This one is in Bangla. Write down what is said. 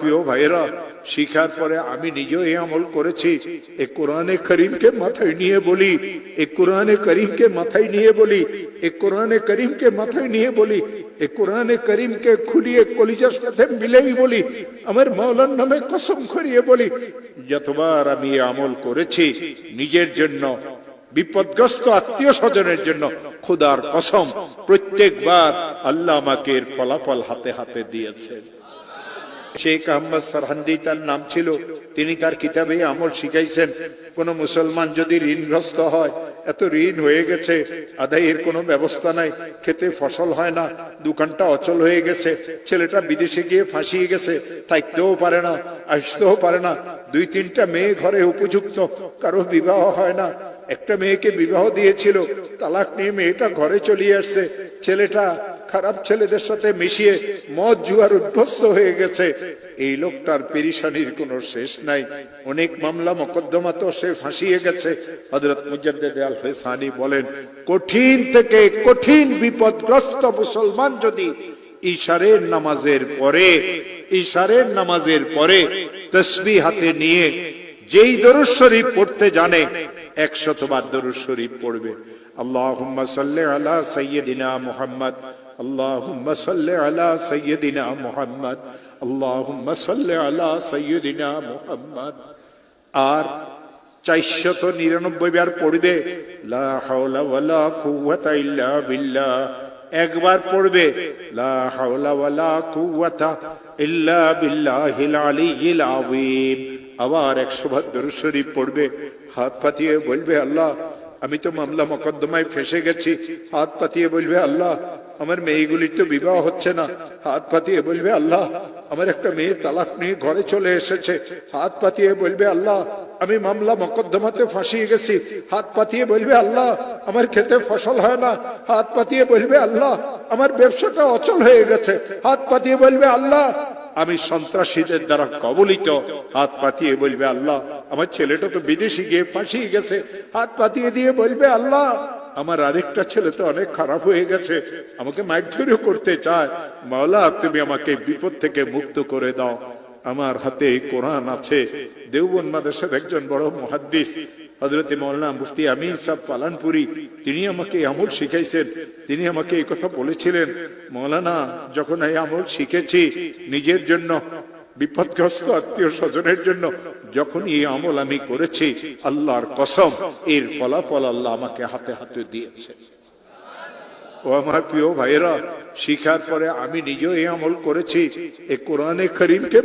প্রিয় ভাইয়েরা, শিখার পরে আমি নিজেও এই আমল করেছি। এই কোরআনে করিমকে মাথায় নিয়ে বলি, এই কোরআনে করিমকে মাথায় নিয়ে বলি, এই কোরআনে করিমকে মাথায় নিয়ে বলি, এই কোরআনে করিমকে খুলিয়ে কলিজার সাথে মিলেই বলি, আমার মাওলার নামে কসম করিয়ে বলি, যতবার আমি এই আমল করেছি নিজের জন্য, বিপদগ্রস্ত আত্মীয় স্বজনের জন্য, খোদার কসম প্রত্যেকবার আল্লাহ আমাকে এর ফলাফল হাতে হাতে দিয়েছে। শেখ আহমদ সরহান্দি তার নাম ছিল, তিনি তার কিতাবে আমল শিখাইছেন। কোন মুসলমান যদি ঋণগ্রস্ত হয়, এত ঋণ হয়ে গেছে, আদায়ের কোনো ব্যবস্থা নাই, খেতে ফসল হয় না, দোকানটা অচল হয়ে গেছে, ছেলেটা বিদেশে গিয়ে ফাঁসিয়ে গেছে, থাকতেও পারে না, আসতেও পারে না, 2-3টা মেয়ে ঘরে উপযুক্ত, কারো বিবাহ হয় না, একটা মেয়েকে বিবাহ দিয়েছিল, তালাক নিয়ে মেয়েটা ঘরে চলে আসছে, ছেলেটা খারাপ ছেলেদের সাথে মিশিয়ে মদ জুয়ার উদ্ভস্ত হয়ে গেছে। এই লোকটার পেরেশানির কোনো শেষ নাই, অনেক মামলা মোকদ্দমা তো সে ফাঁসিয়ে গেছে। হযরত মুজাদ্দিদ আল ফিসানি বলেন, কঠিন থেকে কঠিন বিপদগ্রস্ত মুসলমান যদি ইশারের নামাজের পরে তাসবিহ হাতে নিয়ে যেই দরুদ শরীফ পড়তে জানে, 100 বার দরুদ শরীফ পড়বে। আল্লাহুম্মা সাল্লি আলা সাইয়্যিদিনা মুহাম্মদ, আল্লাহুম্মা সাল্লি আলা সাইয়্যিদিনা মুহাম্মদ, আল্লাহুম্মা সাল্লি আলা সাইয়্যিদিনা মুহাম্মদ। আর 499 বার পড়বে লা হাওলা ওয়ালা কুওয়াতা ইল্লা বিল্লাহ। একবার পড়বে লা হাওলা ওয়ালা কুওয়াতা ইল্লা বিল্লাহিল আলিয়্যিল আযীম। আবার 100 বার দরুদ শরীফ পড়বে, হাত পাতিয়ে বলবে, আল্লাহ আমি তো মামলা মোকদ্দমায় ফেসে গেছি। হাত পাতিয়ে বলবে, আল্লাহ আমার মেয়েগুলির তো বিবাহ হচ্ছে না। হাত পাতিয়ে বলবে, আল্লাহ আমার একটা মেয়ে তালাক নিয়ে ঘরে চলে এসেছে। হাত পাতিয়ে বলবে, আল্লাহ আমি মামলা মোকদ্দমাতে ফাঁসিয়ে গেছি। হাত পাতিয়ে বলবে, আল্লাহ আমার খেতে ফসল হয় না। হাত পাতিয়ে বলবে, আল্লাহ আমার ব্যবসাটা অচল হয়ে গেছে। হাত পাতিয়ে বলবে, আল্লাহ আমি সন্ত্রাসীদের দ্বারা কবলিত। হাত পাতিয়ে বলবে, আল্লাহ আমার ছেলেটা তো বিদেশে গিয়ে ফাঁসিয়ে গেছে। হাত পাতিয়ে দিয়ে বলবে, আল্লাহ আমার আরেকটা ছেলে তো অনেক খারাপ হয়ে গেছে, আমাকে মারধরও করতে চায়। মাওলা তুমি আমাকে বিপদ থেকে মুক্ত করে দাও। আমার হাতে কোরআন আছে। দেওবন্দ মাদ্রাসার একজন বড় মুহাদ্দিস হযরত মাওলানা মুফতি আমিন সাহেব পালানপুরি, তিনি আমাকে আমল শিখাইছেন। তিনি আমাকে এই কথা বলেছিলেন, মাওলানা যখন এই আমল শিখেছি নিজের জন্য, বিপদগ্রস্ত আত্মীয় স্বজনের জন্য, যখন এই আমল আমি করেছি, আল্লাহর কসম এর ফলাফল আল্লাহ আমাকে হাতে হাতে দিয়েছে। ও আমার প্রিয় ভাইয়েরা, শিখার পরে আমি নিজেও এই আমল করেছি। এই কোরআনে কারীমকে